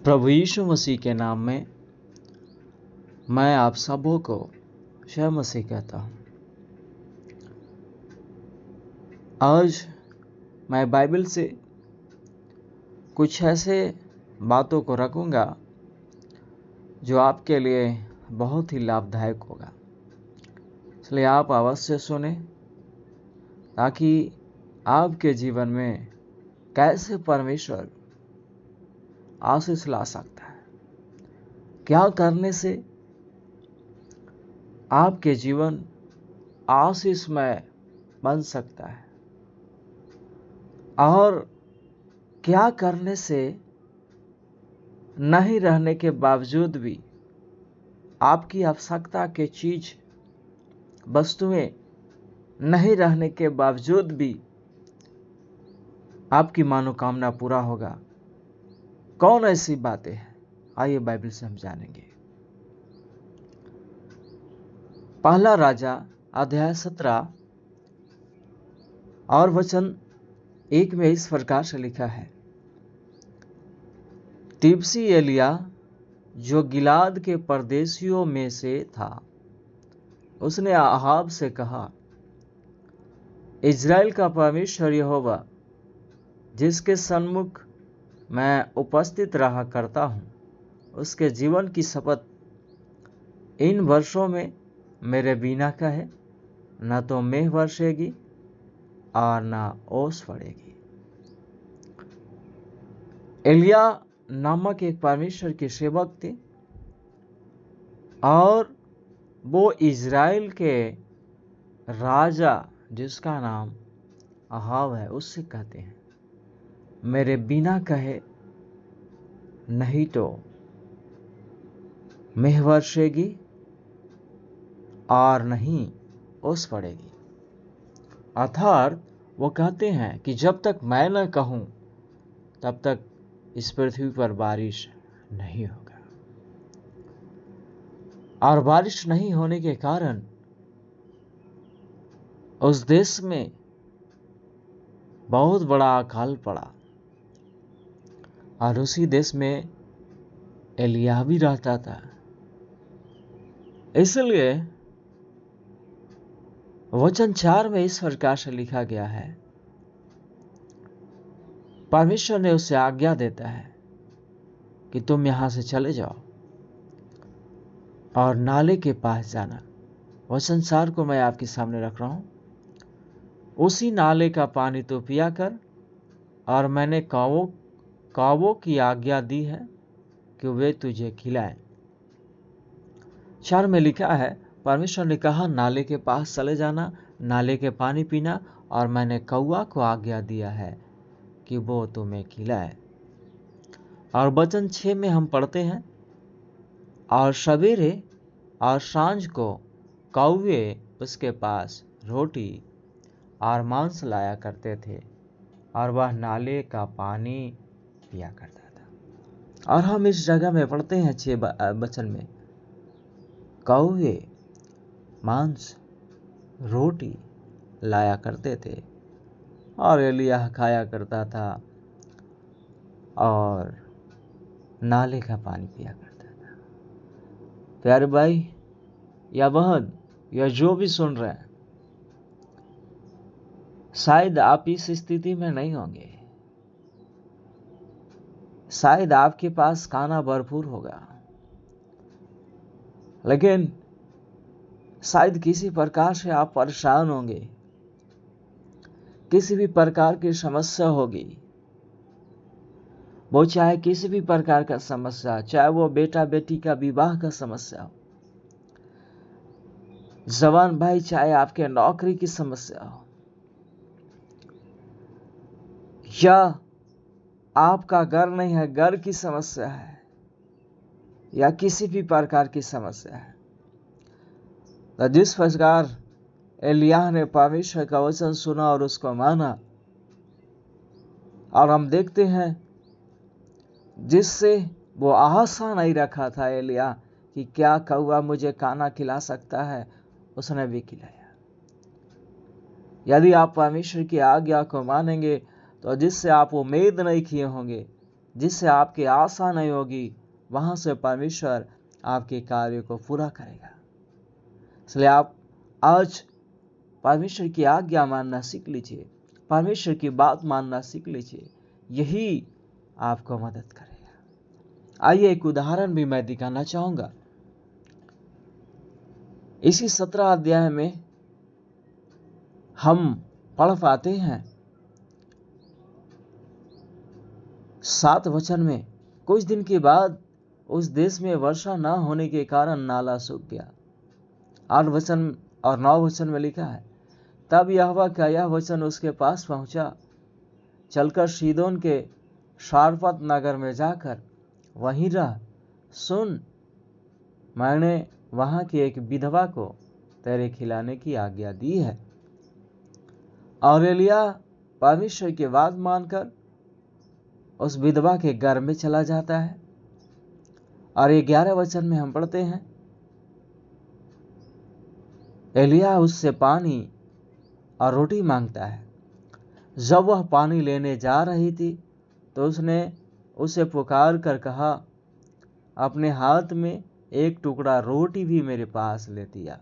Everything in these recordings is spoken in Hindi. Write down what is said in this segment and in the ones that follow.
प्रभु यीशु मसीह के नाम में मैं आप सबों को जय मसीह कहता हूँ। आज मैं बाइबल से कुछ ऐसे बातों को रखूँगा जो आपके लिए बहुत ही लाभदायक होगा, इसलिए आप अवश्य सुने ताकि आपके जीवन में कैसे परमेश्वर आशीष ला सकता है, क्या करने से आपके जीवन आशीषमय बन सकता है और क्या करने से नहीं रहने के बावजूद भी आपकी आवश्यकता के चीज वस्तुएं नहीं रहने के बावजूद भी आपकी मनोकामना पूरा होगा। कौन ऐसी बातें हैं, आइए बाइबल से हम जानेंगे। पहला राजा अध्याय 17 और वचन 1 में इस प्रकार से लिखा है, तिब्सी एलिया जो गिलाद के परदेशियों में से था, उसने आहाब से कहा, इज़राइल का परमेश्वर यहोवा जिसके सन्मुख मैं उपस्थित रहा करता हूँ, उसके जीवन की शपथ इन वर्षों में मेरे बिना कहे न तो मेघ वर्षेगी और न ओस पड़ेगी। एलिया नामक एक परमेश्वर के सेवक थे और वो इज़राइल के राजा जिसका नाम आहाब है उससे कहते हैं, मेरे बिना कहे नहीं तो मेघ वर्षेगी और नहीं ओस पड़ेगी। अर्थात वो कहते हैं कि जब तक मैं न कहूं तब तक इस पृथ्वी पर बारिश नहीं होगा, और बारिश नहीं होने के कारण उस देश में बहुत बड़ा अकाल पड़ा और उसी देश में एलिया भी रहता था। इसलिए वचन 4 में इस प्रकार से लिखा गया है, परमेश्वर ने उसे आज्ञा देता है कि तुम यहां से चले जाओ और नाले के पास जाना। वचन 4 को मैं आपके सामने रख रहा हूं। उसी नाले का पानी तो पिया कर, और मैंने कावों की आज्ञा दी है कि वे तुझे खिलाएं। 4 में लिखा है, परमेश्वर ने कहा नाले के पास चले जाना, नाले के पानी पीना, और मैंने कौवा को आज्ञा दिया है कि वो तुम्हें खिलाए। और वचन 6 में हम पढ़ते हैं, और सवेरे और सांझ को कौवे उसके पास रोटी और मांस लाया करते थे और वह नाले का पानी पिया करता था। और हम इस जगह में पढ़ते हैं 6 वचन में, कौवे मांस रोटी लाया करते थे और एलिया खाया करता था और नाले का पानी पिया करता था। प्यारे भाई या बहन या जो भी सुन रहे हैं, शायद आप इस स्थिति में नहीं होंगे, शायद आपके पास खाना भरपूर होगा, लेकिन शायद किसी प्रकार से आप परेशान होंगे, किसी भी प्रकार की समस्या होगी, वो चाहे किसी भी प्रकार का समस्या, चाहे वो बेटा बेटी का विवाह का समस्या हो, जवान भाई चाहे आपके नौकरी की समस्या हो, या आपका घर नहीं है घर की समस्या है, या किसी भी प्रकार की समस्या है, तो जिस प्रकार एलिया ने परमेश्वर का वचन सुना और उसको माना, और हम देखते हैं जिससे वो आशा नहीं रखा था एलिया कि क्या कौवा मुझे खाना खिला सकता है, उसने भी खिलाया। यदि आप परमेश्वर की आज्ञा को मानेंगे तो जिससे आप उम्मीद नहीं किए होंगे, जिससे आपकी आशा नहीं होगी, वहां से परमेश्वर आपके कार्य को पूरा करेगा। इसलिए आप आज परमेश्वर की आज्ञा मानना सीख लीजिए, परमेश्वर की बात मानना सीख लीजिए, यही आपको मदद करेगा। आइए एक उदाहरण भी मैं दिखाना चाहूंगा। इसी 17 अध्याय में हम पढ़ पाते हैं 7 वचन में, कुछ दिन के बाद उस देश में वर्षा न होने के कारण नाला सूख गया। 8 वचन और 9 वचन में लिखा है, तब यहोवा का यह वचन उसके पास पहुंचा, चलकर सीदोन के सारपत नगर में जाकर वहीं रह। सुन, मैंने वहां की एक विधवा को तेरे खिलाने की आज्ञा दी है। और एलिया परमेश्वर की बात मानकर उस विधवा के घर में चला जाता है। और 11 वचन में हम पढ़ते हैं, एलिया उससे पानी और रोटी मांगता है। जब वह पानी लेने जा रही थी तो उसने उसे पुकार कर कहा, अपने हाथ में एक टुकड़ा रोटी भी मेरे पास ले दिया।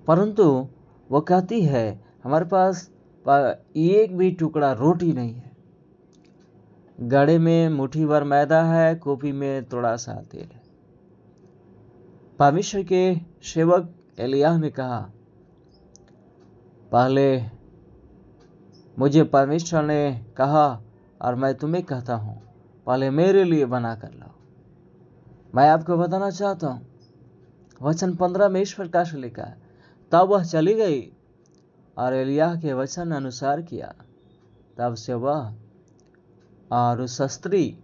परंतु वो कहती है, हमारे पास एक भी टुकड़ा रोटी नहीं है, गड़े में मुट्ठी भर मैदा है, कोपी में थोड़ा सा तेल है। परमेश्वर के सेवक एलिय्याह ने कहा, पहले मुझे परमेश्वर ने कहा और मैं तुम्हें कहता हूं, पहले मेरे लिए बना कर लाओ। मैं आपको बताना चाहता हूं, वचन 15 में इस प्रकार से लिखा है, तब वह चली गई और एलिय्याह के वचन अनुसार किया। तब से वह और उस स्त्री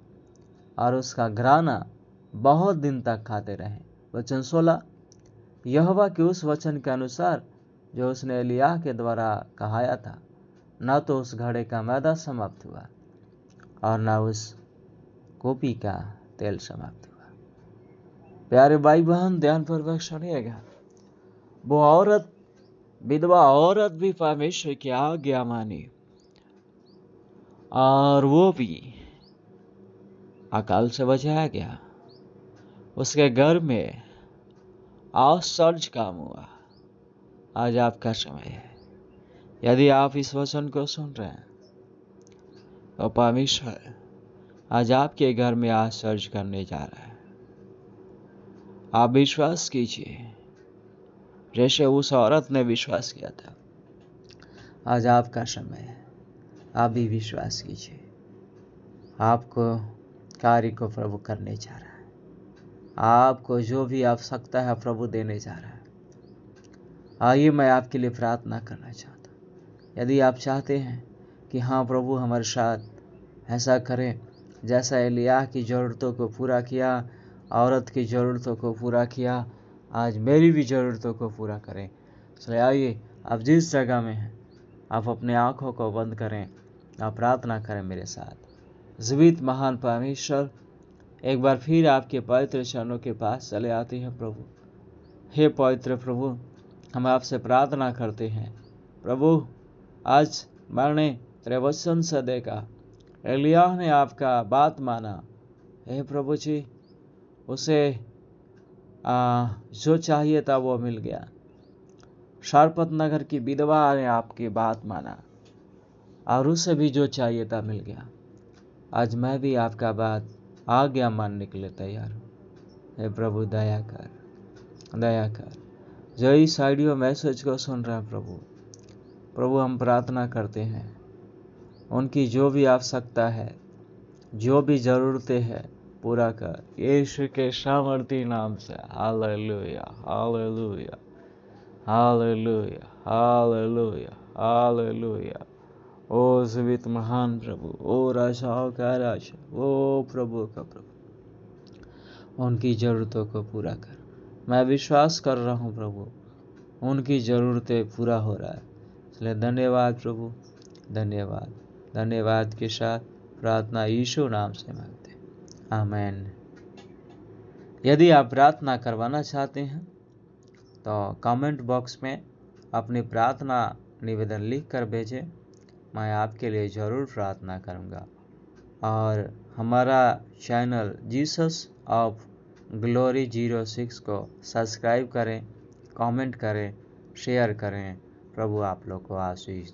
और उसका घराना बहुत दिन तक खाते रहे। वचन 16, यहोवा के उस वचन के अनुसार जो उसने एलिय्याह के द्वारा कहाया था, न तो उस घड़े का मैदा समाप्त हुआ और न उस कोपी का तेल समाप्त हुआ। प्यारे भाई बहन, ध्यानपूर्वक सुनिएगा। वो औरत, विधवा औरत भी परमेश्वर की आज्ञा मानी और वो भी अकाल से बचाया गया। उसके घर में आश्चर्य काम हुआ। आज आपका समय है, यदि आप इस वचन को सुन रहे हैं तो परमेश्वर आज आपके घर में आश्चर्य करने जा रहा है। आप विश्वास कीजिए, जैसे उस औरत ने विश्वास किया था। आज आपका समय है, आप भी विश्वास कीजिए। आपको कार्य को प्रभु करने जा रहा है। आपको जो भी आवश्यकता है प्रभु देने जा रहा है। आइए मैं आपके लिए प्रार्थना करना चाहता हूँ। यदि आप चाहते हैं कि हाँ प्रभु हमारे साथ ऐसा करें, जैसा एलिय्याह की ज़रूरतों को पूरा किया, औरत की ज़रूरतों को पूरा किया, आज मेरी भी ज़रूरतों को पूरा करें। इसलिए आइए, आप जिस जगह में हैं आप अपने आँखों को बंद करें, आप प्रार्थना करें मेरे साथ। जीवित महान परमेश्वर, एक बार फिर आपके पवित्र चरणों के पास चले आते हैं प्रभु। हे पवित्र प्रभु, हम आपसे प्रार्थना करते हैं प्रभु, आज मैंने तेरे वचन से देखा, एलिय्याह ने आपका बात माना। हे प्रभु जी, उसे जो चाहिए था वो मिल गया। सारपत नगर की विधवा ने आपकी बात माना और उसे भी जो चाहिए था मिल गया। आज मैं भी आपका बात आज्ञा मानने के लिए तैयार हूँ। हे प्रभु दया कर, दया कर। जो इस ऑडियो मैसेज को सुन रहे हैं प्रभु हम प्रार्थना करते हैं, उनकी जो भी आवश्यकता है, जो भी ज़रूरतें हैं, पूरा कर यीशु के सामर्थी नाम से। हालेलुया, हालेलुया, हालेलुया, हालेलुया, हालेलुया। ओ जीवित महान प्रभु, ओ राजाओं का राजा, ओ प्रभु का प्रभु, उनकी ज़रूरतों को पूरा कर। मैं विश्वास कर रहा हूँ प्रभु, उनकी ज़रूरतें पूरा हो रहा है। इसलिए धन्यवाद प्रभु, धन्यवाद। धन्यवाद के साथ प्रार्थना यीशु नाम से मांगते हैं, आमीन। यदि आप प्रार्थना करवाना चाहते हैं तो कमेंट बॉक्स में अपनी प्रार्थना निवेदन लिख कर भेजें। मैं आपके लिए ज़रूर प्रार्थना करूंगा। और हमारा चैनल जीसस ऑफ ग्लोरी 06 को सब्सक्राइब करें, कमेंट करें, शेयर करें। प्रभु आप लोग को आशीष